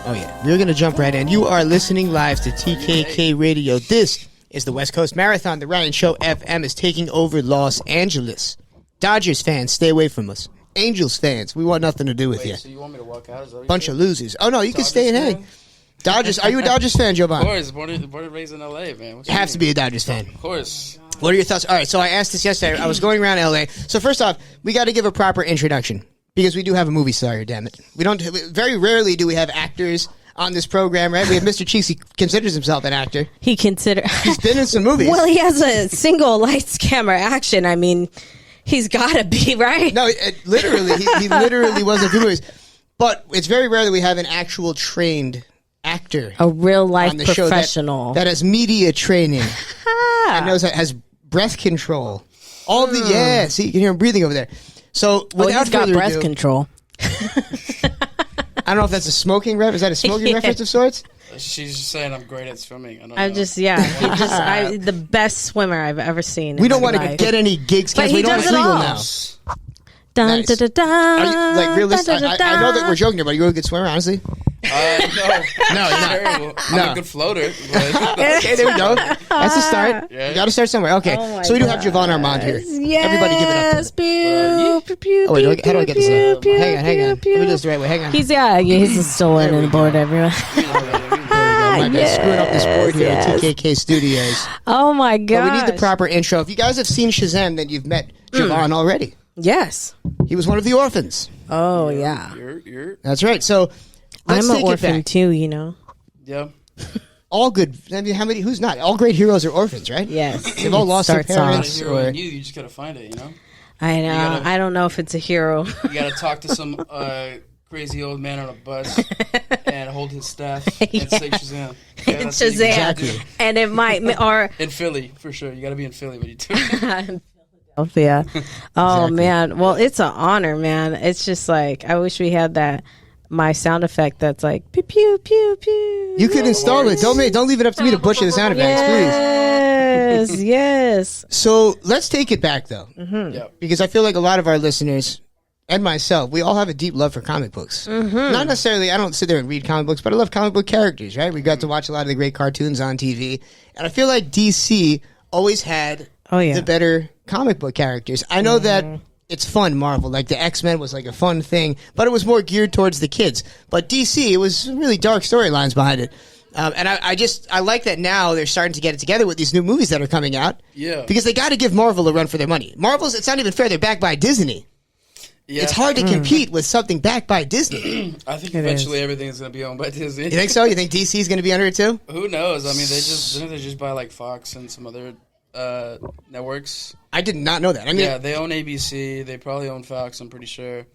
Oh, yeah. We're going to jump right in. You are listening live to TKK Radio. This is the West Coast Marathon. The Ryan Show FM is taking over Los Angeles. Dodgers fans, stay away from us. Angels fans, we want nothing to do with you. So you want me to walk out? Is that what Bunch of losers. Oh, no, you can stay and hang. Dodgers. Are you a Dodgers fan, Jovan? Of course. Born and raised in L.A., man. You have to be a Dodgers fan. Of course. What are your thoughts? All right, so I asked this yesterday. I was going around L.A. So first off, we got to give a proper introduction because we do have a movie star here, damn it. We don't. Very rarely do we have actors on this program, right? We have Mr. Cheeks. He considers himself an actor. He's been in some movies. Well, he has a single lights, camera, action. I mean, he's got to be, right? No, literally. He literally was in a few movies. But it's very rare that we have an actual trained actor. A real life on the professional. Show that has media training. And has breath control. All the, yeah. See, you can hear him breathing over there. So, without he's got further breath ado, control. I don't know if that's a smoking reference. Is that a smoking reference of sorts? She's just saying I'm great at swimming. I don't know. The best swimmer I've ever seen. We don't want to get any gigs canceled. We don't want legal now. Dun, nice. dun, dun, dun, Are you, like, realistic? dun, dun, dun, I know that we're joking here, but are you a good swimmer, honestly? No. No, you're not. Terrible. I'm a good floater. But Okay, there we go. That's a start. Yeah. You got to start somewhere. Okay, Oh so we do have Jovan Armand here. Yes. Everybody give it up. Pew, pew, Oh, wait, how do I get this? pew, Hang on. Let me do this the right way. Hang on. He's still learning the board, everyone. My bad. Screwing up this board here at TKK Studios. Oh my god! But we need the proper intro. If you guys have seen Shazam, then you've met Jovan already. Yes. He was one of the orphans. Oh yeah. You're. That's right. So let's I'm take an it orphan back. too, you know. Yeah. All good. I mean, how many? Who's not? All great heroes are orphans, right? Yes. They've all lost their Starts off. parents. Hero in you just gotta find it. You know. I know. gotta- I don't know if it's a hero. You gotta talk to some crazy old man on a bus and hold his staff and say Shazam. Yeah, that's what you Shazam. gotta do. And it might or In Philly, for sure. You gotta be in Philly when you do it. yeah. Oh Exactly. man. Well, it's an honor, man. It's just like I wish we had that my sound effect that's like pew pew pew pew. You could install it. Don't leave it up to me to butcher the sound effects, please. Yes. Yes. So let's take it back though, Yep. because I feel like a lot of our listeners and myself, we all have a deep love for comic books. Not necessarily. I don't sit there and read comic books, but I love comic book characters. Right? We got to watch a lot of the great cartoons on TV, and I feel like DC always had the better comic book characters. I know that it's fun, Marvel. Like the X-Men was like a fun thing, but it was more geared towards the kids. But DC, it was really dark storylines behind it. And I like that now they're starting to get it together with these new movies that are coming out. Yeah. Because they got to give Marvel a run for their money. Marvel's, it's not even fair. They're backed by Disney. Yeah. It's hard to compete with something backed by Disney. I think eventually everything's gonna be owned by Disney. You think so? You think DC's going to be under it too? Who knows? I mean, didn't they just buy like Fox and some other networks? I did not know that. I mean, Yeah, they own ABC. They probably own Fox. I'm pretty sure.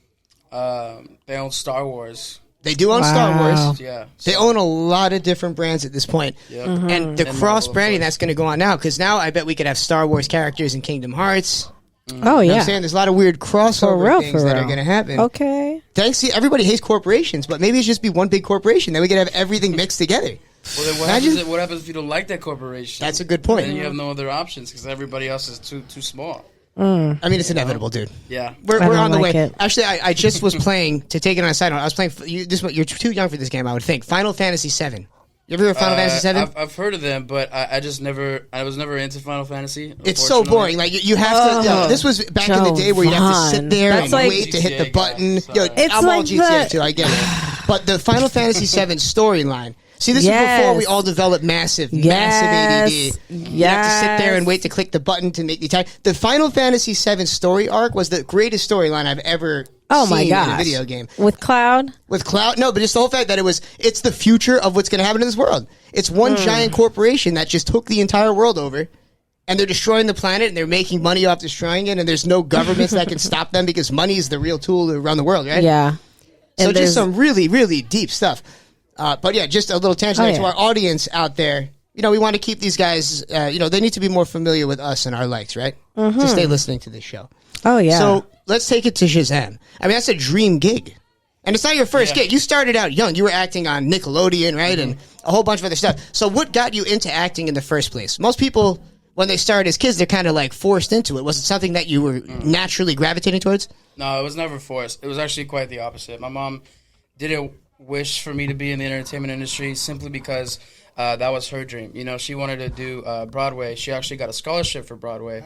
They own Star Wars. they do own Star Wars. Yeah, They own a lot of different brands at this point. Yep. And the And cross-branding Marvel, of that's going to go on now, because now I bet we could have Star Wars characters in Kingdom Hearts. Oh You know what yeah. I'm saying? There's a lot of weird crossover things that are real. going to happen. Okay. Thanks to everybody hates corporations, but maybe it's just be one big corporation. Then we could have everything mixed together. Well, then what happens if you don't like that corporation? That's a good point. Then you have no other options because everybody else is too small. I mean, it's inevitable, dude. Yeah. We're don't on the like way. it. Actually, I just was playing, to take it on a side note, I was playing, you're too young for this game, I would think, Final Fantasy VII. You ever heard of Final Fantasy VII? I've heard of them, but I was never into Final Fantasy. It's so boring. Like you have to. This was back in the day where you have to sit Jovan. there That's and like- wait to hit the GTA button. guy, Yo, so- It's I'm all like GTA the- too. I get it. But the Final Fantasy VII storyline. See, this is before we Yes. all developed massive ADD. Yes. You have to sit there and wait to click the button to make the attack. The Final Fantasy VII story arc was the greatest storyline I've ever My seen in a gosh. video game. With Cloud? With Cloud, no, but just the whole fact that it's the future of what's going to happen in this world. It's one giant corporation that just took the entire world over, and they're destroying the planet, and they're making money off destroying it, and there's no governments that can stop them because money is the real tool to run the world, right? Yeah. So And just there's- some really, really deep stuff. But yeah, just a little tangent there to yeah. our audience out there. You know, we want to keep these guys, they need to be more familiar with us and our likes, right? To stay listening to this show. Oh yeah. So let's take it to Shazam. I mean, that's a dream gig. And it's not your first gig. You started out young. You were acting on Nickelodeon, right? And a whole bunch of other stuff. So what got you into acting in the first place? Most people, when they start as kids, they're kind of like forced into it. Was it something that you were naturally gravitating towards? No, it was never forced. It was actually quite the opposite. My mom did it wished for me to be in the entertainment industry simply because that was her dream. You know, she wanted to do Broadway. She actually got a scholarship for Broadway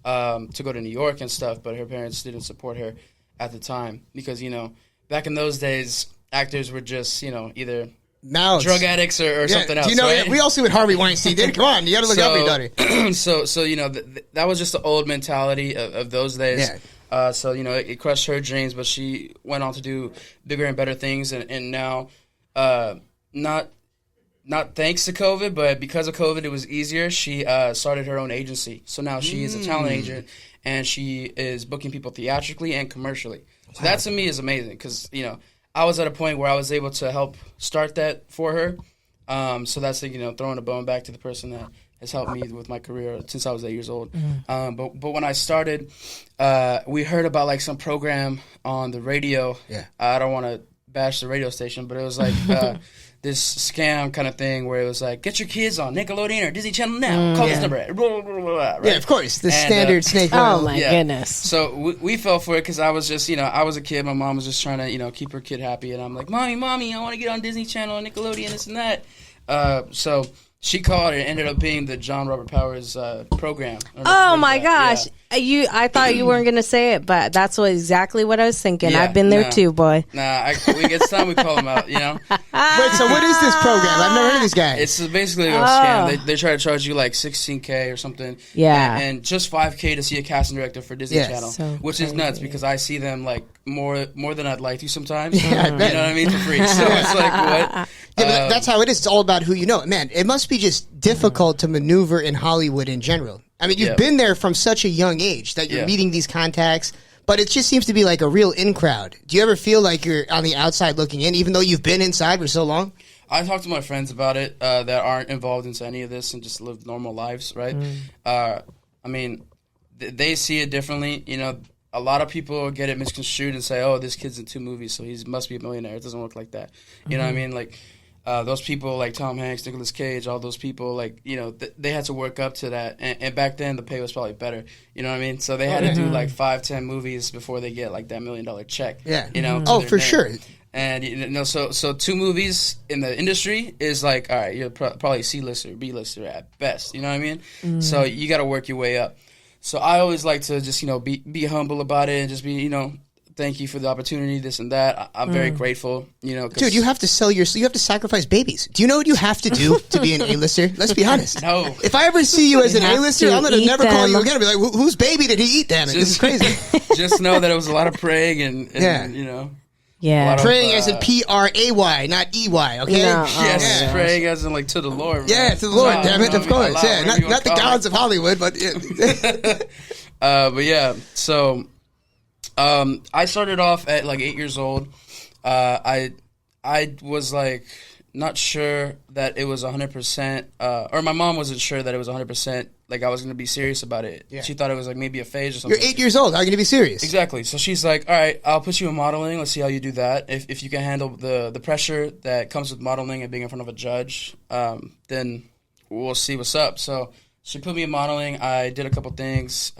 to go to New York and stuff, but her parents didn't support her at the time because, you know, back in those days, actors were just, you know, either drug addicts or something else. Do you know, right? we all see what Harvey Weinstein did. Come on, you got to look out for your daughter. So you know, that was just the old mentality of those days. Yeah. So, you know, it crushed her dreams, but she went on to do bigger and better things. And now, not thanks to COVID, but because of COVID, it was easier. She started her own agency. So now she is a talent agent, and she is booking people theatrically and commercially. So that to me is amazing because, you know, I was at a point where I was able to help start that for her. So that's, you know, throwing a bone back to the person that has helped me with my career since I was 8 years old. But when I started, we heard about like some program on the radio. Yeah. I don't want to bash the radio station, but it was like this scam kind of thing where it was like, get your kids on Nickelodeon or Disney Channel now. Call this number. Blah, blah, blah, blah, right? Yeah, of course. The standard snake oil. Oh, my goodness. So we fell for it because I was just, you know, I was a kid. My mom was just trying to, you know, keep her kid happy. And I'm like, Mommy, I want to get on Disney Channel and Nickelodeon, this and that. So she called and it ended up being the John Robert Powers program. Oh my gosh. Yeah. I thought you weren't going to say it, but that's exactly what I was thinking. Yeah, I've been there too, boy. It's time we call them out, you know? Wait, so what is this program? I've never heard of these guys. It's basically a scam. They try to charge you like $16K or something. Yeah. And just $5K to see a casting director for Disney Channel, so which is nuts because I see them like more than I'd like to sometimes. Yeah, you know what I mean? For free. So it's like, what? Yeah, but that's how it is. It's all about who you know. Man, it must be just difficult to maneuver in Hollywood in general. I mean, you've been there from such a young age that you're meeting these contacts, but it just seems to be like a real in-crowd. Do you ever feel like you're on the outside looking in, even though you've been inside for so long? I talk to my friends about it that aren't involved into any of this and just live normal lives, right? I mean, they see it differently. You know, a lot of people get it misconstrued and say, oh, this kid's in 2 movies, so he must be a millionaire. It doesn't work like that. You know what I mean? Like, those people like Tom Hanks, Nicolas Cage, all those people, like, you know, they had to work up to that. And back then, the pay was probably better. You know what I mean? So they had to do like 5-10 movies before they get like that $1 million check. Yeah. You know? Oh, for sure. And, you know, so 2 movies in the industry is like, all right, you're probably C-lister, B-lister at best. You know what I mean? So you got to work your way up. So I always like to just, you know, be humble about it and just be, you know, thank you for the opportunity, this and that. I'm very grateful, you know. Dude, you have to you have to sacrifice babies. Do you know what you have to do to be an A-lister? Let's be honest. No. If I ever see you as an A-lister, I'm going to never call you again. I'll be like, whose baby did he eat, damn it? This is crazy. Just know that it was a lot of praying and you know. Yeah. Praying as in P-R-A-Y, not E-Y, okay? No, yes, praying as in like to the Lord. Yeah, man. to the Lord, damn it, of course. Yeah, not the gods of Hollywood, but... but yeah, so... I started off at like 8 years old. I was like not sure that it was 100%, or my mom wasn't sure that it was 100%. Like I was going to be serious about it. Yeah. She thought it was like maybe a phase or something. You're 8 years old. How are you going to be serious? Exactly. So she's like, all right, I'll put you in modeling. Let's see how you do that. If you can handle the pressure that comes with modeling and being in front of a judge, then we'll see what's up. So she put me in modeling. I did a couple things,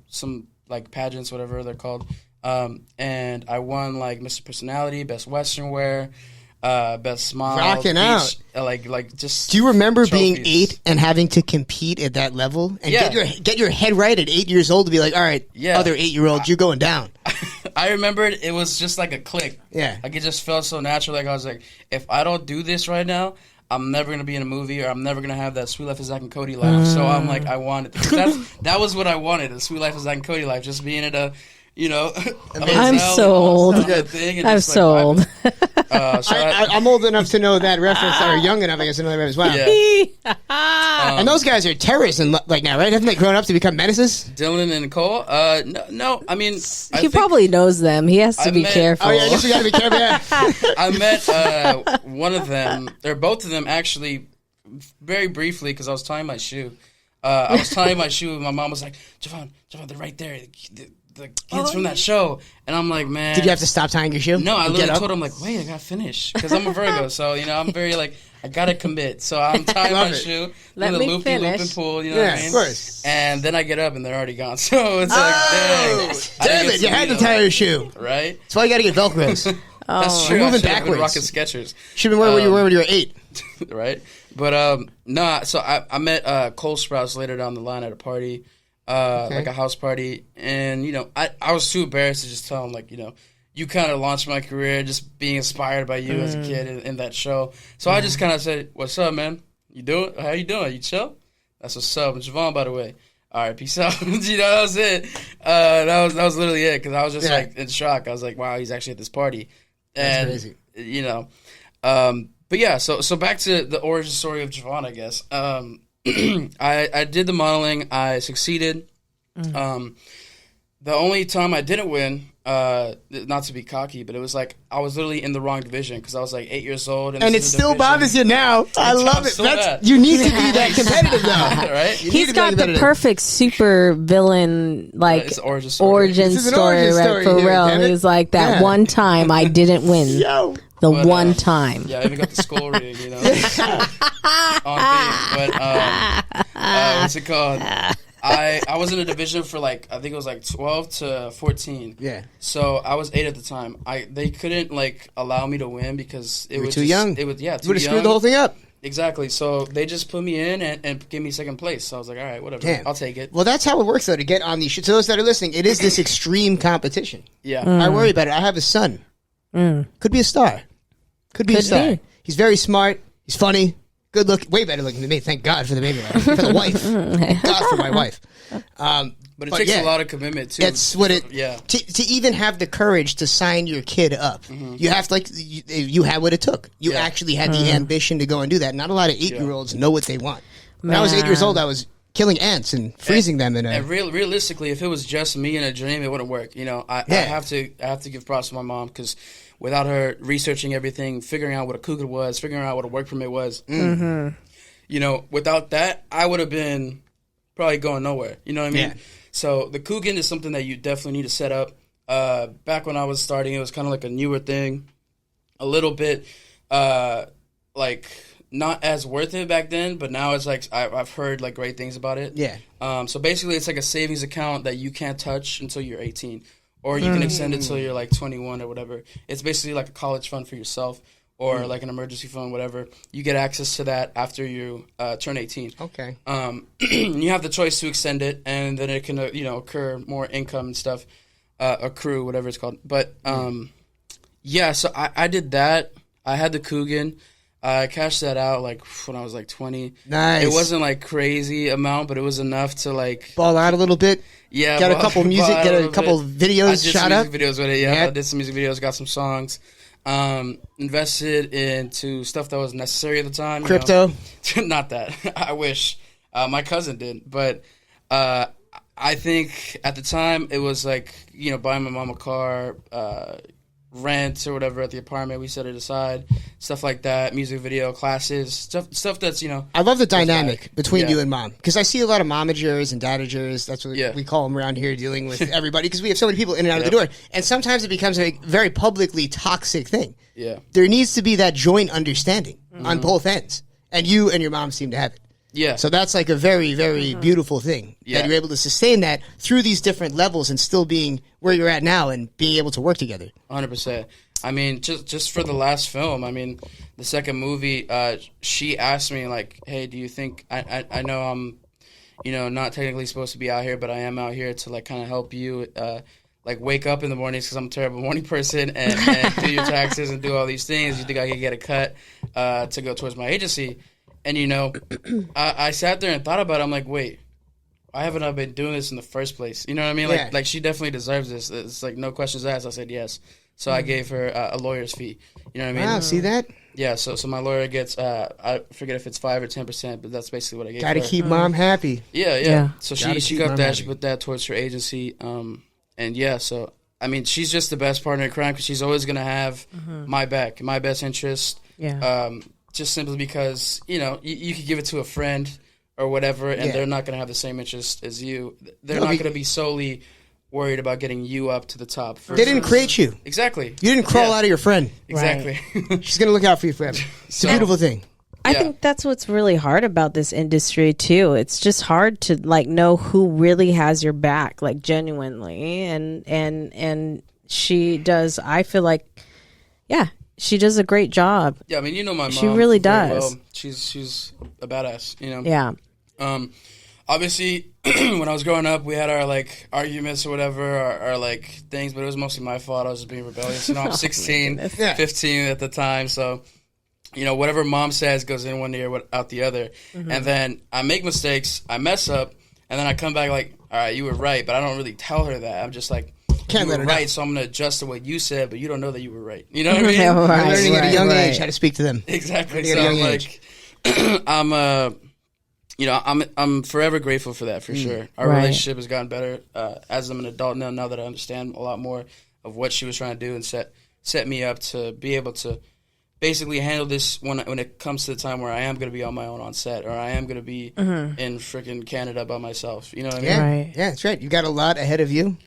some like pageants, whatever they're called. And I won like Mr. Personality, Best Western Wear, Best Smile. Rocking out. Like just. Do you remember trophies. being 8 and having to compete at that level and get your head right at 8 years old to be like, all right, other 8-year-olds, you're going down. I remembered it was just like a click. Yeah. Like it just felt so natural. Like I was like, if I don't do this right now, I'm never gonna be in a movie, or I'm never gonna have that Sweet Life of Zack and Cody life. So I'm like, I wanted that was what I wanted, the Sweet Life of Zack and Cody life, just being at a. You know, I'm so old. I'm so old. I'm old enough to know that reference, or young enough, I guess, to know that reference. Wow. Yeah. And those guys are terrorists, like now, right? Haven't they grown up to become menaces? Dylan and Nicole? No. I mean, he probably knows them. He has to be careful. Oh yeah, I guess we got to be careful. Yeah. I met one of them, or both of them, actually, very briefly, because I was tying my shoe. I was tying my shoe, and my mom was like, Jovan, they're right there. The kids from that show, and I'm like, man. Did you have to stop tying your shoe? No, I literally told him, like, wait, I gotta finish, because I'm a Virgo, so you know, I'm very like, I gotta commit. So I'm tying my shoe, let the me loop finish. and pull, you know what I mean? Of course. And then I get up and they're already gone. So it's like, dang it! You had to tie your shoe, right? That's why you gotta get Velcros. That's true. Moving I been backwards. rocking Skechers. Should have been where you were when you were 8. Right? But nah. So I met Cole Sprouse later down the line at a party, like a house party, and I was too embarrassed to just tell him like you kind of launched my career just being inspired by you as a kid in that show. So I just kind of said, "What's up, man? How you doing? You chill? That's what's up." And Jovan, by the way. All right, peace out. That was it. That was literally it because I was just like in shock. I was like, "Wow, he's actually at this party." And, that's crazy. But yeah, so back to the origin story of Jovan, I guess. I did the modeling. I succeeded. The only time I didn't win, not to be cocky, but it was like I was literally in the wrong division because I was like 8 years old. And it still bothers you now. I love it. You need to be that competitive though. Right? He's got the perfect super villain it's an origin story. origin story, right? For real. He's like that one time I didn't win. One time. Yeah, I even got the skull ring, on me. But what's it called? I was in a division for I think it was 12 to 14. Yeah. So I was 8 at the time. They couldn't allow me to win because it was too young. It was too young. Would have screwed the whole thing up. Exactly. So they just put me in and gave me second place. So I was like, all right, whatever. Damn. I'll take it. Well, that's how it works though to get on these. To those that are listening, it is this extreme competition. Yeah. I worry about it. I have a son. Could be a star. Could be a star. He's very smart. He's funny. Good looking. Way better looking than me. Thank God for the baby life. For the wife. Thank God for my wife. But it takes a lot of commitment too. That's what it. Yeah. To even have the courage to sign your kid up, you have to you had what it took. You actually had the ambition to go and do that. Not a lot of 8-year-olds know what they want. When I was 8 years old, I was killing ants and freezing them in a. And realistically, if it was just me in a dream, it wouldn't work. I have to give props to my mom because without her researching everything, figuring out what a cougar was, figuring out what a work permit was, without that, I would have been probably going nowhere. You know what I mean? Yeah. So the Coogan is something that you definitely need to set up. Back when I was starting, it was kind of like a newer thing, a little bit not as worth it back then, but now it's I've heard great things about it. Yeah. So basically, it's like a savings account that you can't touch until you're 18, or you can extend it till you're 21 or whatever. It's basically like a college fund for yourself, or like an emergency fund, whatever. You get access to that after you turn 18. Okay. You have the choice to extend it, and then it can occur more income and stuff, accrue, whatever it's called. But so I did that. I had the Coogan. I cashed that out when I was 20. Nice. It wasn't crazy amount, but it was enough to ball out a little bit. Yeah, got a couple couple videos shot up. I did some music videos with it. Yeah, I did some music videos. Got some songs. Invested into stuff that was necessary at the time. Crypto. Not that. I wish. My cousin did, but I think at the time it was buying my mom a car. Rent or whatever at the apartment, we set it aside, stuff like that, music video, classes, stuff that's I love the dynamic between you and mom, because I see a lot of momagers and dadagers. That's what we call them around here, dealing with everybody, because we have so many people in and out of the door, and sometimes it becomes a very publicly toxic thing. Yeah, there needs to be that joint understanding on both ends, and you and your mom seem to have it. Yeah. So that's a very, very beautiful thing that you're able to sustain that through these different levels and still being where you're at now and being able to work together. 100%. I mean, just for the last film, the second movie, she asked me hey, do you think I know I'm, not technically supposed to be out here, but I am out here to kind of help you, wake up in the mornings because I'm a terrible morning person and do your taxes and do all these things. You think I could get a cut to go towards my agency? And, I sat there and thought about it. I'm like, wait, why haven't I been doing this in the first place? You know what I mean? Yeah. She definitely deserves this. It's no questions asked. I said yes. So I gave her a lawyer's fee. You know what I mean? Wow, see that? Yeah, so my lawyer gets, I forget if it's 5 or 10%, but that's basically what I gave her. Got to keep mom happy. Yeah. So she got that. She put that towards her agency. So, she's just the best partner in crime because she's always going to have my back, my best interest. Yeah. Just simply because, you could give it to a friend or whatever, and they're not going to have the same interest as you. They're not going to be solely worried about getting you up to the top. They didn't create you. Exactly. You didn't crawl out of your friend. Exactly. Right. She's going to look out for you forever. It's a beautiful thing. I think that's what's really hard about this industry, too. It's just hard to, know who really has your back, genuinely. And she does, I feel like, yeah, she does a great job. Yeah, I mean, you know my mom. She really very does. well. She's a badass, you know? Yeah. Obviously, when I was growing up, we had our, like, arguments or whatever, our like, things, but it was mostly my fault. I was just being rebellious. You know, I'm 16, 15 at the time, so, you know, whatever mom says goes in one ear, out the other. And then I make mistakes, I mess up, and then I come back like, all right, you were right, but I don't really tell her that. I'm just like, you were right, so I'm going to adjust to what you said, but you don't know that you were right. You know what I mean? Right, I'm learning at a young age how to speak to them. Exactly. So I'm like, I'm forever grateful for that, for sure. Our relationship has gotten better as I'm an adult now that I understand a lot more of what she was trying to do and set me up to be able to basically handle this when it comes to the time where I am going to be on my own on set, or I am going to be in freaking Canada by myself. You know what I mean? Yeah, Right. yeah, that's right. You got a lot ahead of you,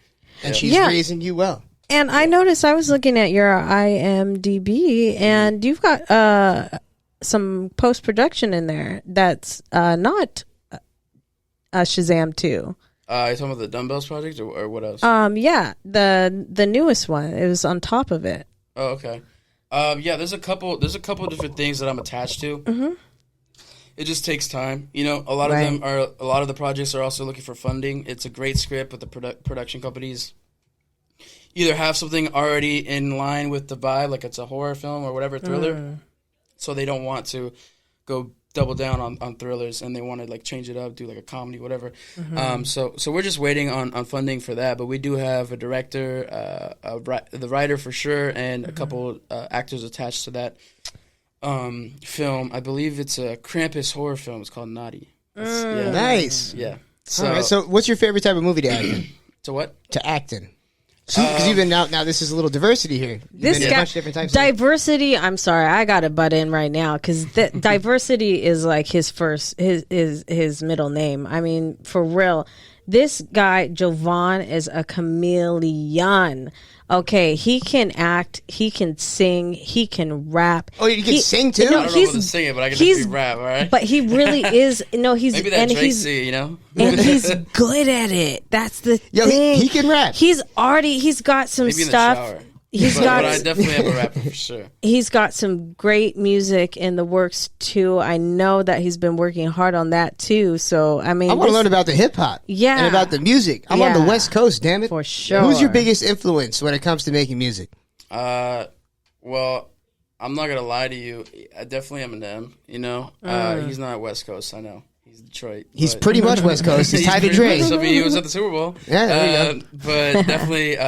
and she's raising you well. And I noticed, I was looking at your IMDb, and you've got some post-production in there that's not Shazam 2. You talking about the Dumbbells project or what else? Yeah, the newest one. It was on top of it. Oh, okay. Yeah, there's a couple different things that I'm attached to. It just takes time. You know, a lot of the projects are also looking for funding. It's a great script, but the production companies either have something already in line with the vibe, like it's a horror film or whatever, thriller, so they don't want to go double down on thrillers, and they want to like change it up, do like a comedy, whatever. So we're just waiting on funding for that, but we do have a director, the writer for sure, and a couple actors attached to that film. I believe it's a Krampus horror film. It's called Naughty. Nice. Yeah. All right. So, what's your favorite type of movie to act in? To what? To act in. Because you've been now. This is a little diversity here. This been in a guy, bunch of different types. diversity. I'm sorry, I got to butt in right now because diversity is like his middle name. I mean, for real, this guy Jovan is a chameleon. Okay, he can act, he can sing, he can rap. Oh, you can sing too? I don't know about the singing, but I can definitely rap. All right. But he really is. No, he's maybe that and Drake he's you know. and he's good at it. That's the thing. He can rap. He's got some maybe stuff. In the shower. He's but I definitely am a rapper for sure. He's got some great music in the works too. I know that he's been working hard on that too. So I mean, I want to learn about the hip hop, and about the music. I'm on the West Coast, damn it, for sure. Who's your biggest influence when it comes to making music? Well, I'm not gonna lie to you. I definitely Eminem. You know, he's not West Coast. I know. He's Detroit. He's pretty much West Coast. He's tied to Dre. I mean, he was at the Super Bowl. Yeah, there you go. But definitely,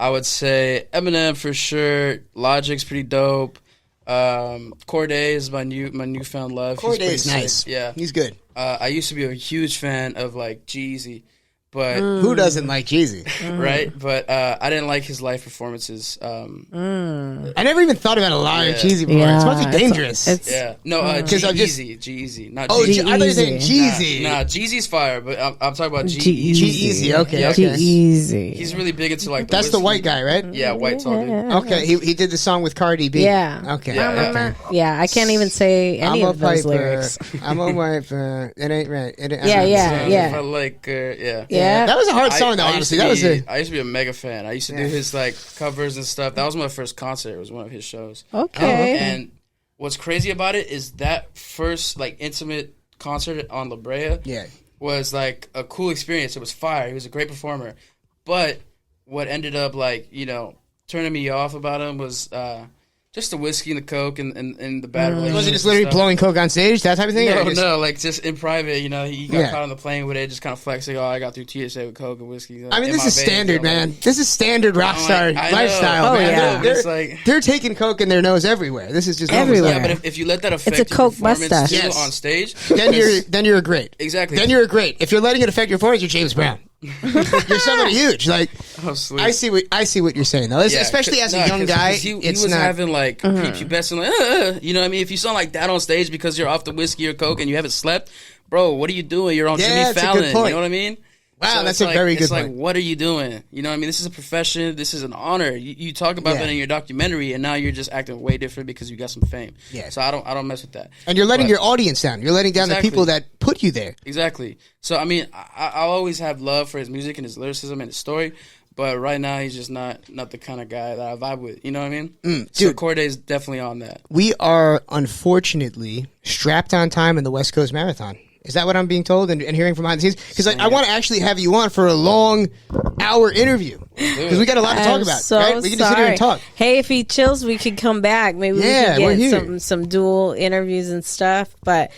I would say Eminem for sure. Logic's pretty dope. Corday is my newfound love. Corday is nice. Yeah, he's good. I used to be a huge fan of like Jeezy. But who doesn't like Jeezy? Right? But I didn't like his live performances. I never even thought about a live Jeezy before. It's supposed to be dangerous. G-Eazy, not Oh, Jeezy. I thought you were saying Jeezy. Nah, Jeezy's fire, but I'm talking about G-Eazy. G-Eazy, okay. G-Eazy. He's really big into like that's the white guy, right? Yeah, white tall dude. Okay, he did the song with Cardi B. Yeah. Okay. Yeah, I can't even say any of those lyrics. I'm a piper. It ain't right. Yeah. I like, Yeah. That was a hard song, though, honestly. I used to be a mega fan. I used to do his like covers and stuff. That was my first concert. It was one of his shows. Okay. And what's crazy about it is that first like intimate concert on La Brea was like a cool experience. It was fire. He was a great performer. But what ended up like, you know, turning me off about him was just the whiskey and the coke and the bad relationship. Was he just literally blowing coke on stage, that type of thing? No, like just in private, you know, he got caught on the plane with it, just kind of flexing, I got through TSA with coke and whiskey. I mean, this is standard, man. This is standard rock star lifestyle, man. They're taking coke in their nose everywhere. This is just everywhere. Yeah, but if you let that affect it's a your coke performance mustache. on stage, then you're great. Exactly. Then you're great. If you're letting it affect your performance, you're James Brown. You're somebody huge. Like, I see what you're saying though. Especially as a young guy, he was having like prepubescent, like, you know what I mean? If you sound like that on stage because you're off the whiskey or coke and you haven't slept, bro, what are you doing? You're on Jimmy Fallon. You know what I mean? Wow, so that's a very good point. It's like, what are you doing? You know what I mean? This is a profession. This is an honor. You talk about that in your documentary, and now you're just acting way different because you got some fame. Yeah. So I don't mess with that. And you're letting your audience down. You're letting down the people that put you there. Exactly. So, I mean, I'll always have love for his music and his lyricism and his story, But right now, he's just not the kind of guy that I vibe with. You know what I mean? So Corday's definitely on that. We are unfortunately strapped on time in the West Coast Marathon. Is that what I'm being told and hearing from behind the scenes? Because I want to actually have you on for a long hour interview. Because we got a lot to talk about, so right? We can just sit here and talk. Hey, if he chills, we could come back. Maybe we could get some dual interviews and stuff. But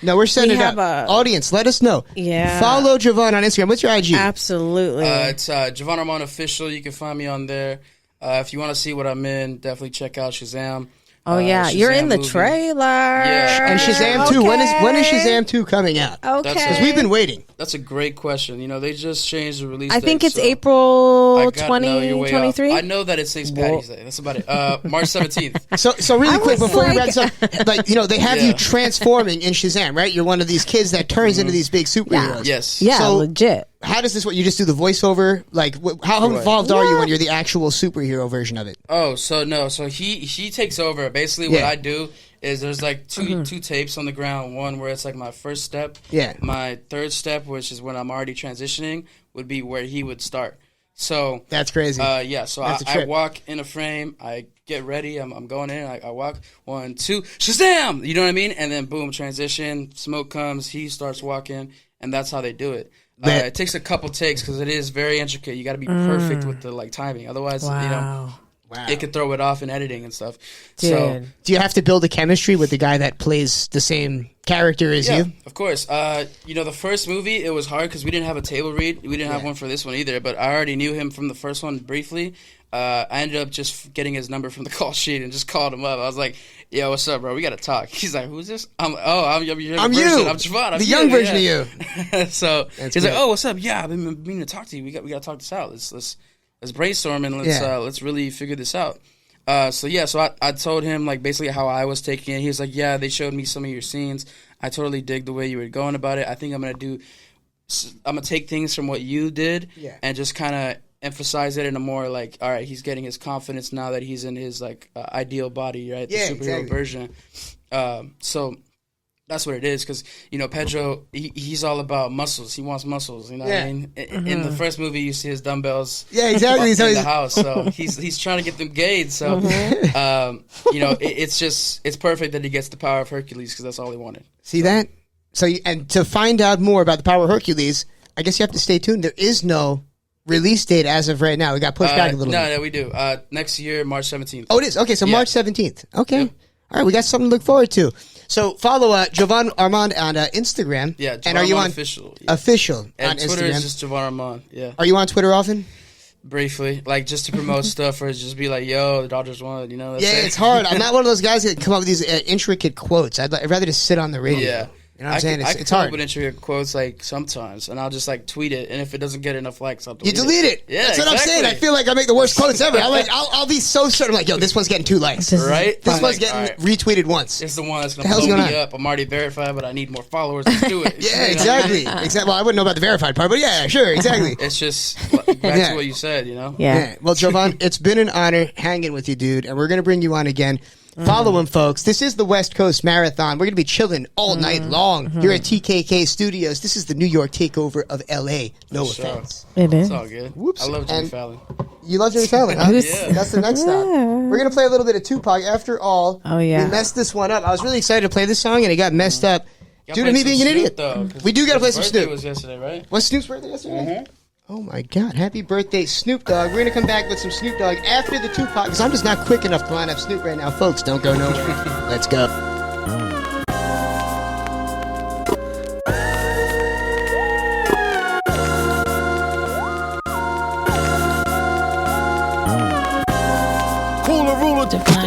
no, we're sending it out. Audience, let us know. Yeah. Follow Jovan on Instagram. What's your IG? Absolutely. It's Jovan Armand Official. You can find me on there. If you want to see what I'm in, definitely check out Shazam. Oh yeah, Shazam you're in the movie. trailer. Yeah, and Shazam 2. When is Shazam 2 coming out? Okay, because we've been waiting. That's a great question. You know, they just changed the release. I think date, it's April 2023. I know that it's St. Patty's Day. That's about it. March 17th. So really quick before we wrap this up, like they have you transforming in Shazam, right? You're one of these kids that turns into these big superheroes. Yes. Yeah, so, legit. How does this work? You just do the voiceover? Like, how involved are you when you're the actual superhero version of it? Oh, so no. So he takes over. Basically, what I do is there's like two tapes on the ground. One where it's like my first step. Yeah. My third step, which is when I'm already transitioning, would be where he would start. So that's crazy. So I walk in a frame. I get ready. I'm going in. I walk 1, 2, Shazam! You know what I mean? And then boom, transition. Smoke comes. He starts walking, and that's how they do it. It takes a couple takes because it is very intricate. You got to be perfect with the timing. Otherwise, it could throw it off in editing and stuff. Dude. So, do you have to build a chemistry with the guy that plays the same character as you? Of course. The first movie, it was hard because we didn't have a table read. We didn't have one for this one either, but I already knew him from the first one briefly. I ended up just getting his number from the call sheet and just called him up. I was like, "Yo, what's up, bro? We got to talk." He's like, "Who's this?" I'm you. I'm Jovan. The young version of you. So he's like, "Oh, what's up? Yeah, I've been meaning to talk to you. We got to talk this out. Let's brainstorm and let's really figure this out." So I told him like basically how I was taking it. He was like, "Yeah, they showed me some of your scenes. I totally dig the way you were going about it. I think I'm gonna take things from what you did and just kind of emphasize it in a more like, all right, he's getting his confidence now that he's in his like ideal body, right? The superhero version. So that's what it is, because Pedro, he's all about muscles. He wants muscles. You know what I mean? In the first movie, you see his dumbbells. Yeah, exactly. In the house, so he's trying to get them gained. So it's perfect that he gets the power of Hercules because that's all he wanted. See that? So and to find out more about the power of Hercules, I guess you have to stay tuned. There is no release date as of right now. We got pushed back a little bit. No, we do. Next year, March 17th. Oh, it is? Okay, so March 17th. Okay. Yep. All right, we got something to look forward to. So follow Jovan Armand on Instagram. Yeah, Jovan and are you on official? Official and on Twitter Instagram. Is just Jovan Armand. Yeah. Are you on Twitter often? Briefly, like just to promote stuff, or just be like, "Yo, the Dodgers won." It's hard. I'm not one of those guys that come up with these intricate quotes. I'd rather just sit on the radio. Yeah. You know what I'm saying? It's come hard. up with intricate quotes like sometimes, and I'll just like tweet it, and if it doesn't get enough likes, I'll delete it. Yeah, that's what I'm saying. I feel like I make the worst quotes ever. I'll be so certain. I'm like, yo, this one's getting 2 likes. Right? This one's getting retweeted once. It's the one that's gonna blow me up. I'm already verified, but I need more followers. Let's do it. Yeah, exactly. Well, I wouldn't know about the verified part, but yeah, sure, exactly. It's just back to what you said, Yeah. Well, Jovan, it's been an honor hanging with you, dude, and we're gonna bring you on again. Follow him, folks. This is the West Coast Marathon. We're going to be chilling all night long here at TKK Studios. This is the New York takeover of L.A. No offense. It is. It's all good. Whoops. I love Jimmy Fallon. You love Jimmy Fallon, huh? Yeah. That's the next stop. We're going to play a little bit of Tupac. After all, we messed this one up. I was really excited to play this song, and it got messed up due to me being an idiot. We do got to play some Snoop. Was yesterday, right? Was Snoop's birthday yesterday? Oh my God! Happy birthday, Snoop Dogg. We're gonna come back with some Snoop Dogg after the Tupac, because I'm just not quick enough to line up Snoop right now, folks. Don't go nowhere. Let's go. Cooler ruler, divine.